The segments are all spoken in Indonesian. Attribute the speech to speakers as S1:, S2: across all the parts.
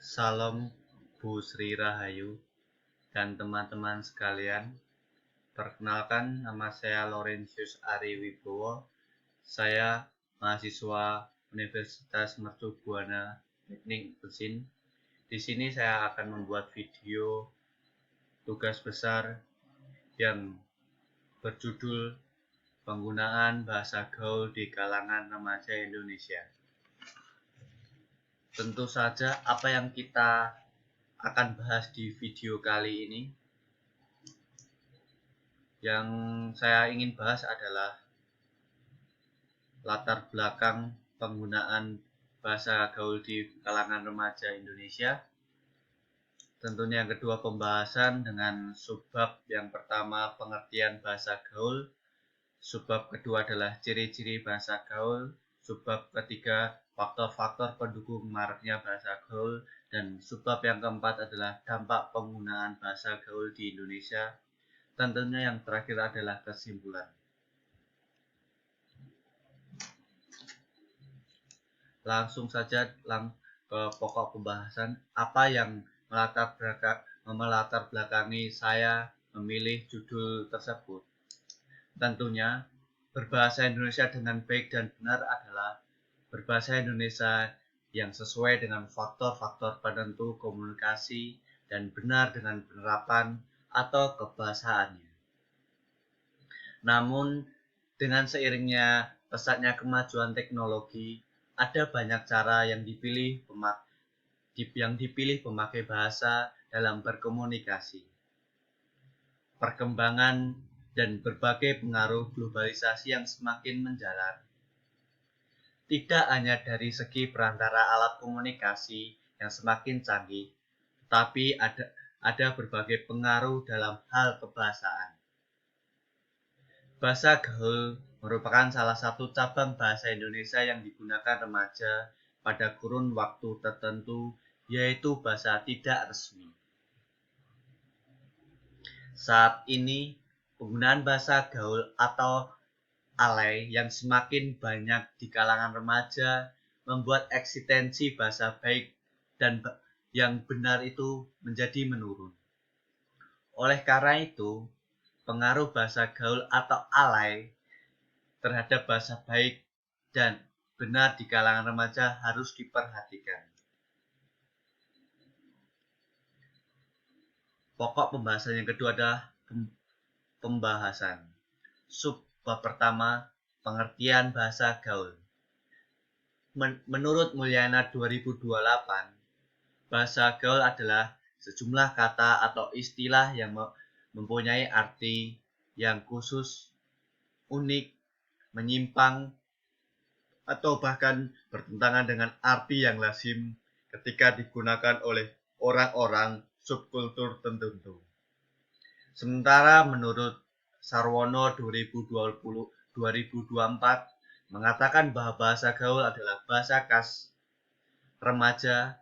S1: Salam Bu Sri Rahayu dan teman-teman sekalian. Perkenalkan, nama saya Laurentius Ari Wibowo. Saya mahasiswa Universitas Mercu Buana Teknik Mesin. Di sini saya akan membuat video tugas besar yang berjudul penggunaan bahasa gaul di kalangan remaja Indonesia. Tentu saja apa yang kita akan bahas di video kali ini, yang saya ingin bahas adalah latar belakang penggunaan bahasa gaul di kalangan remaja Indonesia. Tentunya yang kedua pembahasan dengan subbab yang pertama pengertian bahasa gaul, subbab kedua adalah ciri-ciri bahasa gaul, subbab ketiga faktor-faktor pendukung maraknya bahasa gaul, dan subbab yang keempat adalah dampak penggunaan bahasa gaul di Indonesia. Tentunya yang terakhir adalah kesimpulan. Langsung saja ke pokok pembahasan. Apa yang melatar belakangi saya memilih judul tersebut? Tentunya berbahasa Indonesia dengan baik dan benar adalah berbahasa Indonesia yang sesuai dengan faktor-faktor penentu komunikasi dan benar dengan penerapan atau kebahasaannya. Namun, dengan seiringnya pesatnya kemajuan teknologi, ada banyak cara yang dipilih pemakai bahasa dalam berkomunikasi. Perkembangan dan berbagai pengaruh globalisasi yang semakin menjalar. Tidak hanya dari segi perantara alat komunikasi yang semakin canggih, tapi ada berbagai pengaruh dalam hal kebahasaan. Bahasa gaul merupakan salah satu cabang bahasa Indonesia yang digunakan remaja pada kurun waktu tertentu, yaitu bahasa tidak resmi. Saat ini, penggunaan bahasa gaul atau alay yang semakin banyak di kalangan remaja membuat eksistensi bahasa baik dan yang benar itu menjadi menurun. Oleh karena itu, pengaruh bahasa gaul atau alay terhadap bahasa baik dan benar di kalangan remaja harus diperhatikan. Pokok pembahasan yang kedua adalah pembahasan. Subbab pertama, pengertian bahasa gaul. Menurut Mulyana 2028, bahasa gaul adalah sejumlah kata atau istilah yang mempunyai arti yang khusus, unik, menyimpang, atau bahkan bertentangan dengan arti yang lazim ketika digunakan oleh orang-orang subkultur tertentu. Sementara menurut Sarwono 2024 mengatakan bahwa bahasa gaul adalah bahasa khas remaja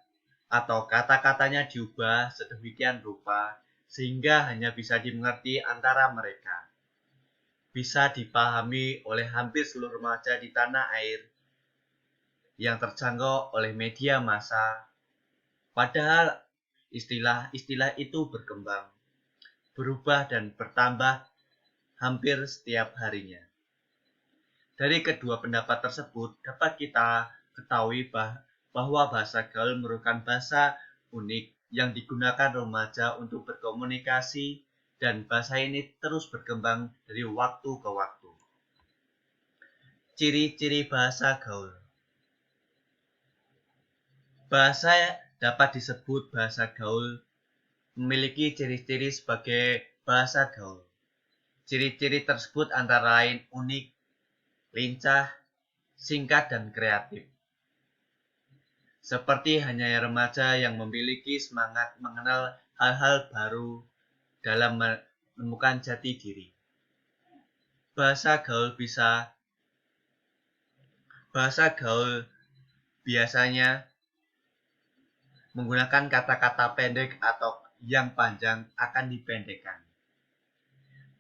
S1: atau kata-katanya diubah sedemikian rupa sehingga hanya bisa dimengerti antara mereka. Bisa dipahami oleh hampir seluruh remaja di tanah air yang terjangkau oleh media massa. Padahal istilah-istilah itu berkembang, berubah dan bertambah hampir setiap harinya. Dari kedua pendapat tersebut dapat kita ketahui bahwa bahasa gaul merupakan bahasa unik yang digunakan remaja untuk berkomunikasi dan bahasa ini terus berkembang dari waktu ke waktu. Ciri-ciri bahasa gaul. Bahasa dapat disebut bahasa gaul memiliki ciri-ciri sebagai bahasa gaul. Ciri-ciri tersebut antara lain unik, lincah, singkat, dan kreatif. Seperti hanya remaja yang memiliki semangat mengenal hal-hal baru dalam menemukan jati diri. Bahasa gaul biasanya menggunakan kata-kata pendek atau yang panjang akan dipendekkan.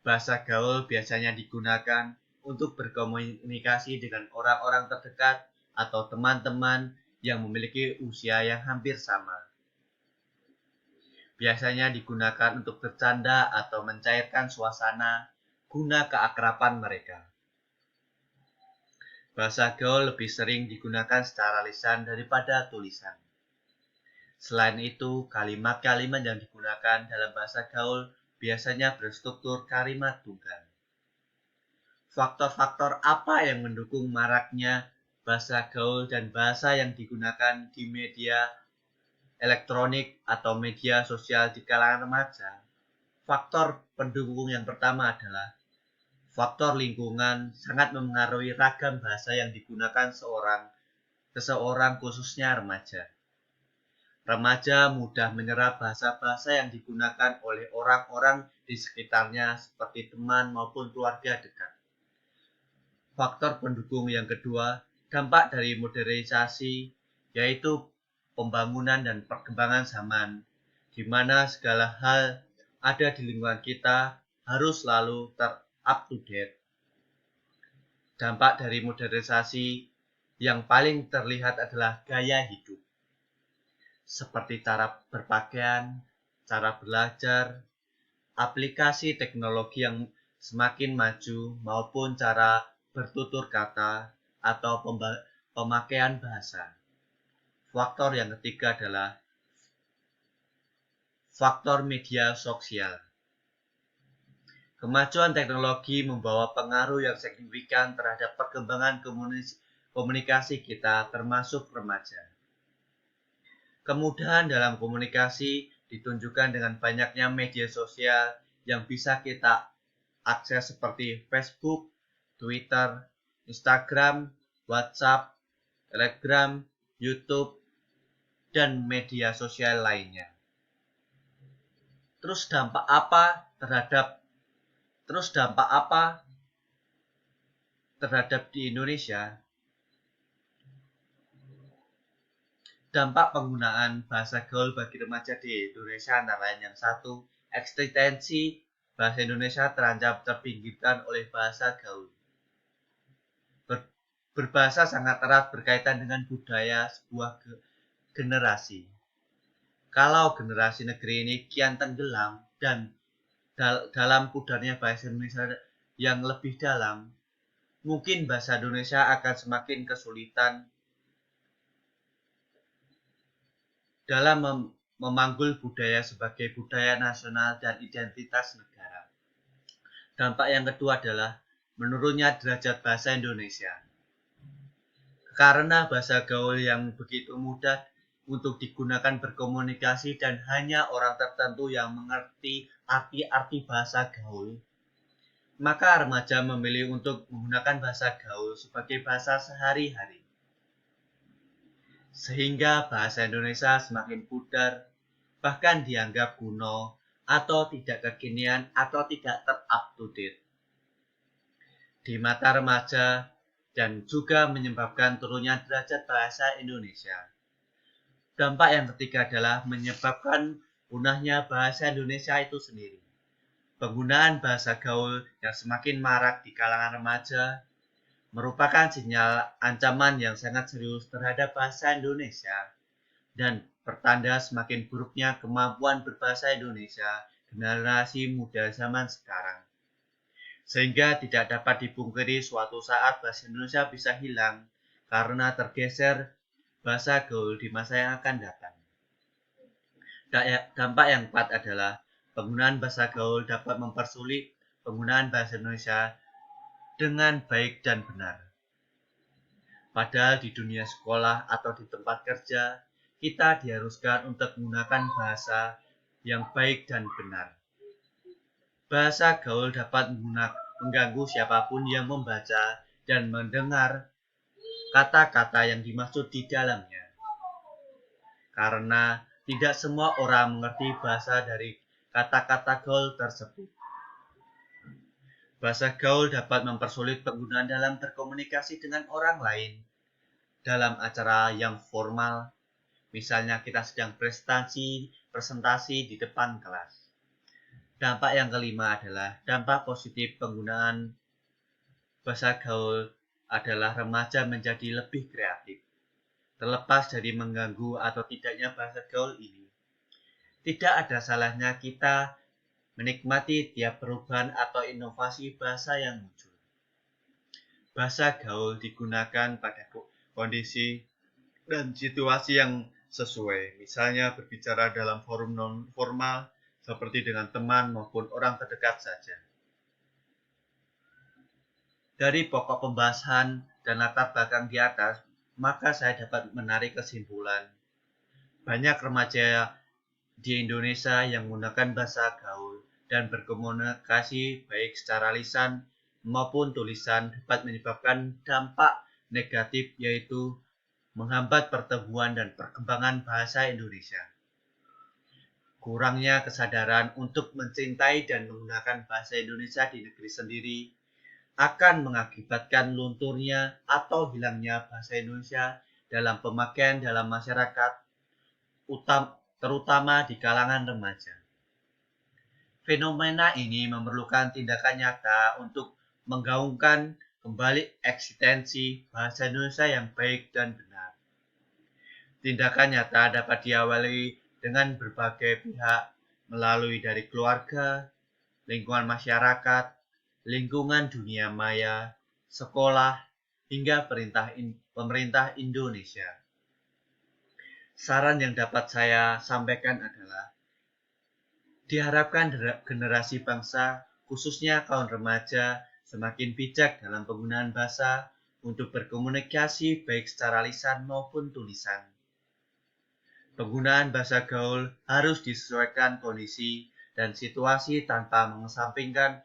S1: Bahasa gaul biasanya digunakan untuk berkomunikasi dengan orang-orang terdekat atau teman-teman yang memiliki usia yang hampir sama. Biasanya digunakan untuk bercanda atau mencairkan suasana guna keakraban mereka. Bahasa gaul lebih sering digunakan secara lisan daripada tulisan. Selain itu, kalimat-kalimat yang digunakan dalam bahasa gaul biasanya berstruktur kalimat tunggal. Faktor-faktor apa yang mendukung maraknya bahasa gaul dan bahasa yang digunakan di media elektronik atau media sosial di kalangan remaja? Faktor pendukung yang pertama adalah faktor lingkungan sangat memengaruhi ragam bahasa yang digunakan seseorang khususnya remaja. Remaja mudah menyerap bahasa-bahasa yang digunakan oleh orang-orang di sekitarnya seperti teman maupun keluarga dekat. Faktor pendukung yang kedua, dampak dari modernisasi, yaitu pembangunan dan perkembangan zaman, di mana segala hal ada di lingkungan kita harus selalu up to date. Dampak dari modernisasi yang paling terlihat adalah gaya hidup, seperti cara berpakaian, cara belajar, aplikasi teknologi yang semakin maju, maupun cara bertutur kata atau pemakaian bahasa. Faktor yang ketiga adalah faktor media sosial. Kemajuan teknologi membawa pengaruh yang signifikan terhadap perkembangan komunikasi kita, termasuk remaja. Kemudahan dalam komunikasi ditunjukkan dengan banyaknya media sosial yang bisa kita akses seperti Facebook, Twitter, Instagram, WhatsApp, Telegram, YouTube, dan media sosial lainnya. Terus dampak apa terhadap di Indonesia? Dampak penggunaan bahasa gaul bagi remaja di Indonesia antara lain yang satu, eksistensi bahasa Indonesia terancam terpinggirkan oleh bahasa gaul. Berbahasa sangat erat berkaitan dengan budaya sebuah generasi. Kalau generasi negeri ini kian tenggelam dan dalam pudarnya bahasa Indonesia yang lebih dalam, mungkin bahasa Indonesia akan semakin kesulitan dalam memanggul budaya sebagai budaya nasional dan identitas negara. Dampak yang kedua adalah menurunnya derajat bahasa Indonesia. Karena bahasa gaul yang begitu mudah untuk digunakan berkomunikasi dan hanya orang tertentu yang mengerti arti-arti bahasa gaul, maka remaja memilih untuk menggunakan bahasa gaul sebagai bahasa sehari-hari. Sehingga bahasa Indonesia semakin pudar, bahkan dianggap kuno atau tidak kekinian atau tidak up to date di mata remaja dan juga menyebabkan turunnya derajat bahasa Indonesia. Dampak yang ketiga adalah menyebabkan punahnya bahasa Indonesia itu sendiri. Penggunaan bahasa gaul yang semakin marak di kalangan remaja merupakan sinyal ancaman yang sangat serius terhadap bahasa Indonesia dan pertanda semakin buruknya kemampuan berbahasa Indonesia generasi muda zaman sekarang. Sehingga tidak dapat dipungkiri suatu saat bahasa Indonesia bisa hilang karena tergeser bahasa gaul di masa yang akan datang. Dampak yang keempat adalah penggunaan bahasa gaul dapat mempersulit penggunaan bahasa Indonesia dengan baik dan benar. Padahal di dunia sekolah atau di tempat kerja, kita diharuskan untuk menggunakan bahasa yang baik dan benar. Bahasa gaul dapat mengganggu siapapun yang membaca dan mendengar kata-kata yang dimaksud di dalamnya. Karena tidak semua orang mengerti bahasa dari kata-kata gaul tersebut. Bahasa gaul dapat mempersulit penggunaan dalam berkomunikasi dengan orang lain dalam acara yang formal, misalnya kita sedang presentasi di depan kelas. Dampak yang kelima adalah dampak positif penggunaan bahasa gaul adalah remaja menjadi lebih kreatif. Terlepas dari mengganggu atau tidaknya bahasa gaul ini, Tidak ada salahnya kita menikmati tiap perubahan atau inovasi bahasa yang muncul. Bahasa gaul digunakan pada kondisi dan situasi yang sesuai, misalnya berbicara dalam forum non-formal seperti dengan teman maupun orang terdekat saja. Dari pokok pembahasan dan latar belakang di atas, maka saya dapat menarik kesimpulan. Banyak remaja di Indonesia yang menggunakan bahasa gaul dan berkomunikasi baik secara lisan maupun tulisan dapat menyebabkan dampak negatif, yaitu menghambat pertumbuhan dan perkembangan bahasa Indonesia. Kurangnya kesadaran untuk mencintai dan menggunakan bahasa Indonesia di negeri sendiri akan mengakibatkan lunturnya atau hilangnya bahasa Indonesia dalam pemakaian dalam masyarakat, terutama di kalangan remaja. Fenomena ini memerlukan tindakan nyata untuk menggaungkan kembali eksistensi bahasa Indonesia yang baik dan benar. Tindakan nyata dapat diawali dengan berbagai pihak melalui dari keluarga, lingkungan masyarakat, lingkungan dunia maya, sekolah, hingga pemerintah Indonesia. Saran yang dapat saya sampaikan adalah diharapkan generasi bangsa, khususnya kaum remaja, semakin bijak dalam penggunaan bahasa untuk berkomunikasi baik secara lisan maupun tulisan. Penggunaan bahasa gaul harus disesuaikan kondisi dan situasi tanpa mengesampingkan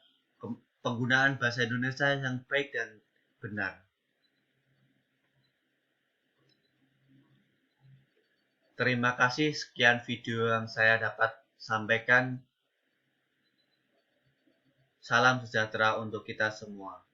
S1: penggunaan bahasa Indonesia yang baik dan benar. Terima kasih, sekian video yang saya dapat sampaikan. Salam sejahtera untuk kita semua.